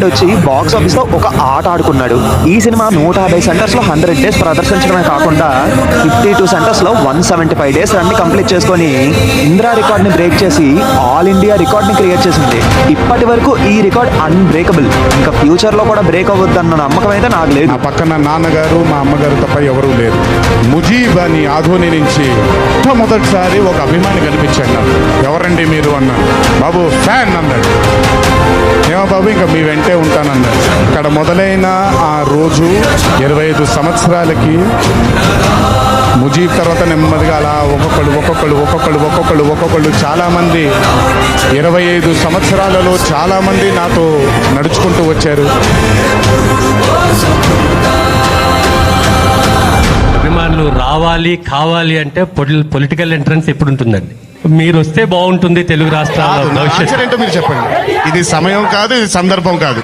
వచ్చి box office లో ఒక ఆట ఆడుకున్నాడు. ఈ సినిమా 150 సెంటర్స్ లో 100 డేస్ ప్రదర్శించడమే కాకుండా 52 సెంటర్స్ లో 175 డేస్ రన్ కంప్లీట్ చేసుకొని ఇందిరా రికార్డ్ ని బ్రేక్ చేసి ఆల్ ఇండియా రికార్డ్ ని క్రియేట్ చేసింది. ఇప్పటి వరకు ఈ రికార్డ్ అన్బ్రేకబుల్, ఇంకా ఫ్యూచర్ లో కూడా బ్రేక్ అవ్వద్దన్న నమ్మకం అయితే నాకు లేదు. నా పక్కన నాన్నగారు మా అమ్మగారు తప్ప ఎవరూ లేరు. ముజీబ్ అని ఆధోని నుంచి మొదటిసారి ఒక అభిమాని కనిపించాడు నాకు. ఎవరండి మీరు అన్నాడు. బాబు ఫ్యాన్ అన్నాడు. ఏమో బాబు ఇంకా మీ వెంటే ఉంటానన్నాడు. ఇక్కడ మొదలైన ఆ రోజు 25 సంవత్సరాలకి ముజీబ్ తర్వాత నెమ్మదిగా అలా ఒక్కొక్కళ్ళు చాలామంది 25 సంవత్సరాలలో చాలామంది నాతో నడుచుకుంటూ వచ్చారు. అభిమానులు రావాలి కావాలి అంటే పొలిటికల్ ఎంట్రన్స్ ఎప్పుడు ఉంటుందండి? మీరు వస్తే బాగుంటుంది తెలుగు రాష్ట్రాల్లో. మీరు చెప్పండి. ఇది సమయం కాదు, ఇది సందర్భం కాదు.